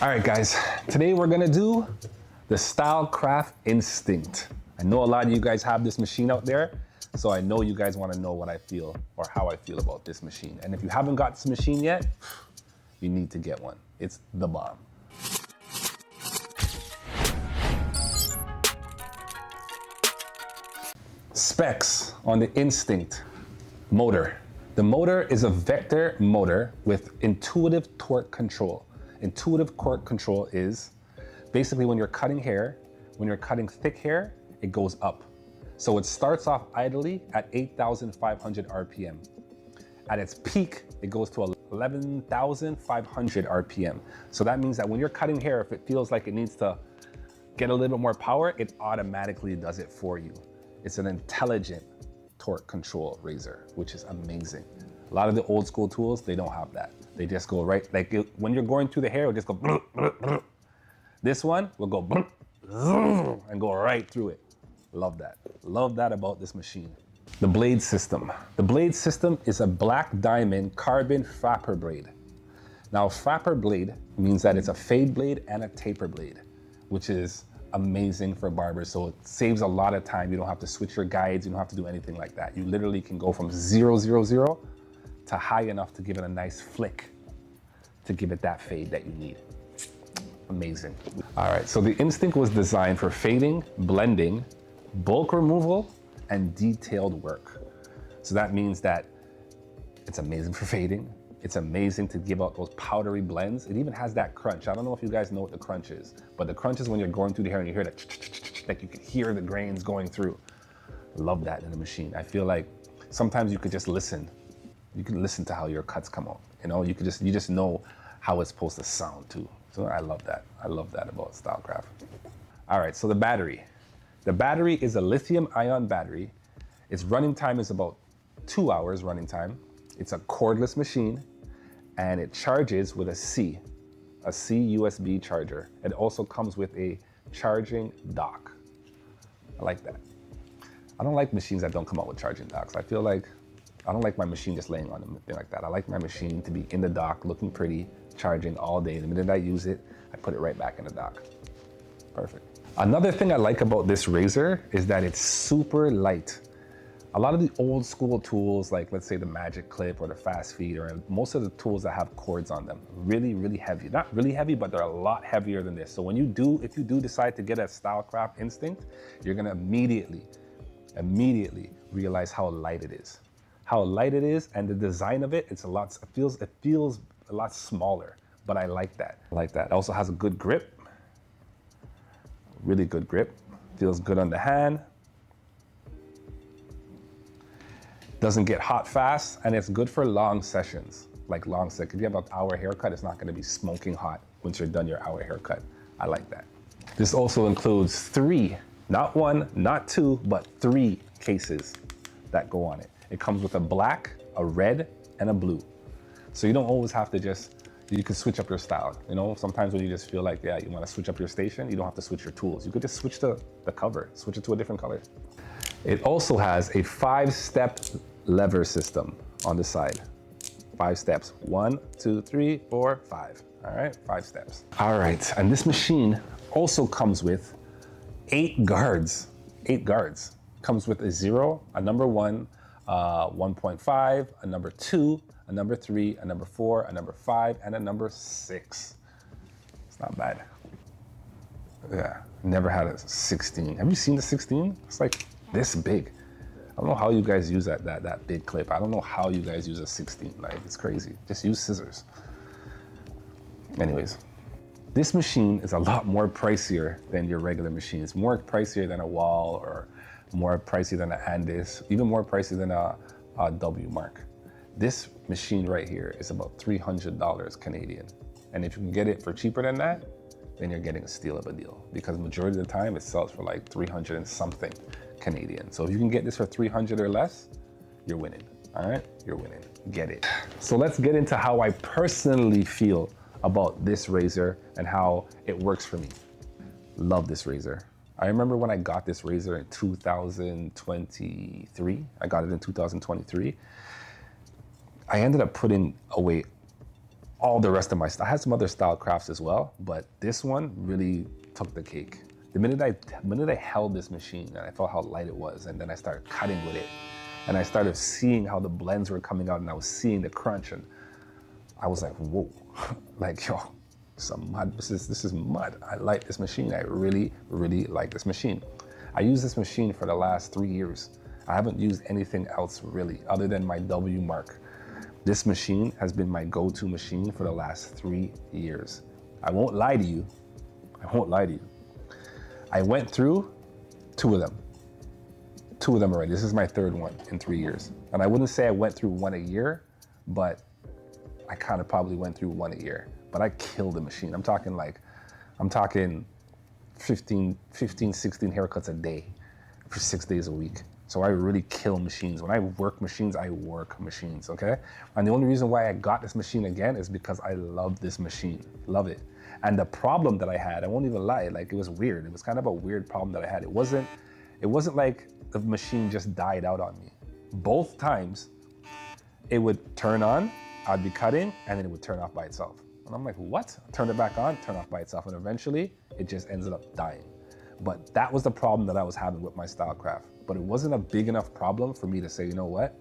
All right, guys, today we're gonna do the StyleCraft Instinct. I know a lot of you guys have this machine out there, so I know you guys wanna know what I feel or how I feel about this machine. And if you haven't got this machine yet, you need to get one. It's the bomb. Specs on the Instinct motor. The motor is a vector motor with intuitive torque control. Intuitive torque control is basically when you're cutting hair, when you're cutting thick hair, it goes up. So it starts off idly at 8,500 RPM. At its peak, it goes to 11,500 RPM. So that means that when you're cutting hair, if it feels like it needs to get a little bit more power, it automatically does it for you. It's an intelligent torque control razor, which is amazing. A lot of the old school tools, they don't have that. They just go right, like when you're going through the hair, it'll just go. This one will go and go right through it. Love that. Love that about this machine. The blade system. The blade system is a black diamond carbon flapper blade. Now, flapper blade means that it's a fade blade and a taper blade, which is amazing for barbers. So it saves a lot of time. You don't have to switch your guides. You don't have to do anything like that. You literally can go from 0, 0, 0 to high enough to give it a nice flick to give it that fade that you need. Amazing. All right, so the Instinct was designed for fading, blending, bulk removal, and detailed work. So that means that it's amazing for fading. It's amazing to give out those powdery blends. It even has that crunch. I don't know if you guys know what the crunch is, but the crunch is when you're going through the hair and you hear that, like you can hear the grains going through. Love that in the machine. I feel like sometimes you could just listen. You can listen to how your cuts come out. You know, you just know how it's supposed to sound too. So I love that. I love that about StyleCraft. All right, so the battery. The battery is a lithium ion battery. Its running time is about 2 hours running time. It's a cordless machine and it charges with a C USB charger. It also comes with a charging dock. I like that. I don't like machines that don't come out with charging docks. I don't like my machine just laying on anything like that. I like my machine to be in the dock, looking pretty, charging all day. The minute I use it, I put it right back in the dock. Perfect. Another thing I like about this razor is that it's super light. A lot of the old school tools, like let's say the Magic Clip or the Fast Feed, or most of the tools that have cords on them, really, really heavy. Not really heavy, but they're a lot heavier than this. So when if you do decide to get a StyleCraft Instinct, you're gonna immediately realize how light it is. How light it is, and the design of it, it feels a lot smaller, but I like that. I like that. It also has a good grip, really good grip. Feels good on the hand. Doesn't get hot fast, and it's good for long sessions, like long sessions. If you have an hour haircut, it's not gonna be smoking hot once you're done your hour haircut. I like that. This also includes 3, not 1, not 2, but 3 cases that go on it. It comes with a black, a red, and a blue. So you don't always have to you can switch up your style. You know, sometimes when you just feel like, yeah, you wanna switch up your station, you don't have to switch your tools. You could just switch the cover, switch it to a different color. It also has a 5-step lever system on the side. 5 steps, 1, 2, 3, 4, 5. All right, 5 steps. All right, and this machine also comes with 8 guards. 8 guards. Comes with a 0, a number 1, 1.5, a number 2, a number 3, a number 4, a number 5, and a number 6. It's not bad. Yeah, never had a 16. Have you seen the 16? It's like this big. I don't know how you guys use that big clip. I don't know how you guys use a 16. Like, it's crazy. Just use scissors. Anyways, this machine is a lot more pricier than your regular machine. It's more pricier than a Wall, or more pricey than an Andis, even more pricey than a W Mark. This machine right here is about $300 Canadian. And if you can get it for cheaper than that, then you're getting a steal of a deal, because majority of the time it sells for like 300 and something Canadian. So if you can get this for 300 or less, you're winning. All right, you're winning. Get it. So let's get into how I personally feel about this razor and how it works for me. Love this razor. I remember when I got this razor in 2023. I got it in 2023. I ended up putting away all the rest of my stuff. I had some other StyleCrafts as well, but this one really took the cake. The minute I held this machine and I felt how light it was, and then I started cutting with it, and I started seeing how the blends were coming out, and I was seeing the crunch, and I was like, whoa, like, yo, some mud. This is mud. I like this machine. I really, really like this machine. I used this machine for the last 3 years. I haven't used anything else really, other than my W Mark. This machine has been my go-to machine for the last 3 years. I won't lie to you. I won't lie to you. I went through 2 of them. 2 of them already. This is my 3rd one in 3 years. And I wouldn't say I went through 1 a year, but I kind of probably went through 1 a year. But I killed the machine. I'm talking 15, 16 haircuts a day for 6 days a week. So I really kill machines. When I work machines, I work machines, okay? And the only reason why I got this machine again is because I love this machine, love it. And the problem that I had, I won't even lie, like it was weird. It was kind of a weird problem that I had. It wasn't like the machine just died out on me. Both times it would turn on, I'd be cutting, and then it would turn off by itself. And I'm like, what? Turn it back on, turn off by itself. And eventually it just ended up dying. But that was the problem that I was having with my StyleCraft. But it wasn't a big enough problem for me to say, you know what?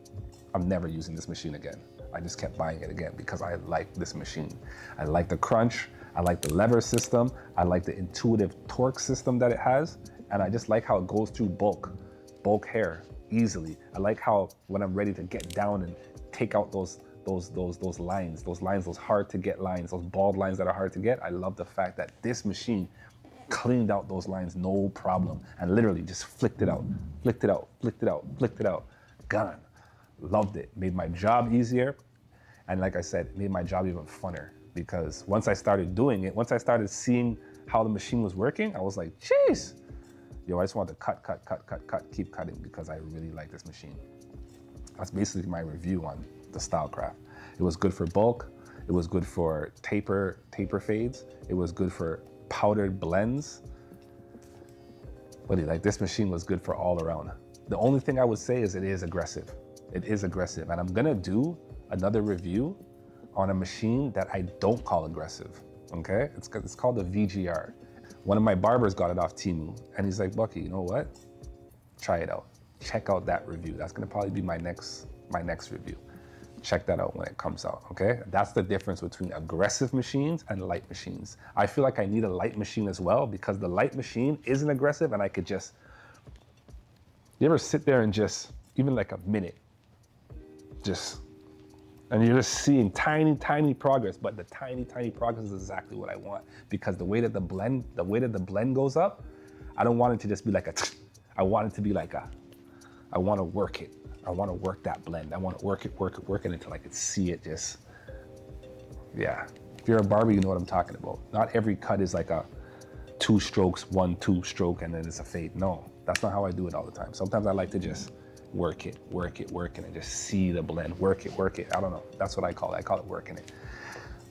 I'm never using this machine again. I just kept buying it again because I like this machine. I like the crunch. I like the lever system. I like the intuitive torque system that it has. And I just like how it goes through bulk hair easily. I like how when I'm ready to get down and take out those lines, those hard to get lines, those bald lines that are hard to get. I love the fact that this machine cleaned out those lines, no problem, and literally just flicked it out, flicked it out, flicked it out, flicked it out, gone. Loved it, made my job easier, and like I said, it made my job even funner because once I started doing it, once I started seeing how the machine was working, I was like, jeez, yo, I just want to cut, keep cutting because I really like this machine. That's basically my review on the StyleCraft. It was good for bulk, it was good for taper fades, it was good for powdered blends. But like this machine was good for all around. The only thing I would say is it is aggressive. It is aggressive. And I'm gonna do another review on a machine that I don't call aggressive, okay? It's called the VGR. One of my barbers got it off Temu and he's like, Bucky, you know what? Try it out. Check out that review. That's gonna probably be my next review. Check that out when it comes out, okay? That's the difference between aggressive machines and light machines. I feel like I need a light machine as well because the light machine isn't aggressive and I could just, you ever sit there and just, even like a minute, and you're just seeing tiny progress, but the tiny progress is exactly what I want because the way that the blend goes up, I don't want it to just be like I want it to be like I want to work it. I want to work that blend. I want to work it until I could see it just, yeah. If you're a barber, you know what I'm talking about. Not every cut is like a 2 strokes, 1, 2 stroke, and then it's a fade. No, that's not how I do it all the time. Sometimes I like to just work it, and just see the blend, work it. I don't know. That's what I call it. I call it working it.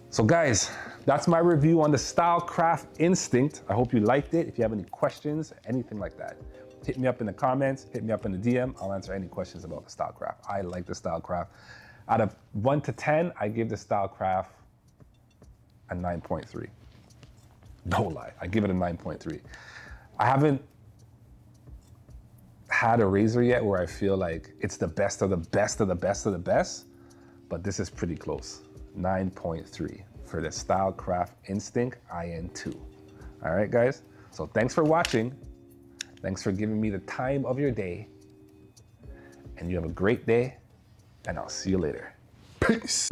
So guys, that's my review on the StyleCraft Instinct. I hope you liked it. If you have any questions, anything like that, hit me up in the comments, hit me up in the DM. I'll answer any questions about the StyleCraft. I like the StyleCraft. Out of 1 to 10, I give the StyleCraft a 9.3. No lie, I give it a 9.3. I haven't had a razor yet where I feel like it's the best of the best of the best of the best, but this is pretty close. 9.3 for the StyleCraft Instinct IN2. All right, guys? So thanks for watching. Thanks for giving me the time of your day. And you have a great day, and I'll see you later. Peace.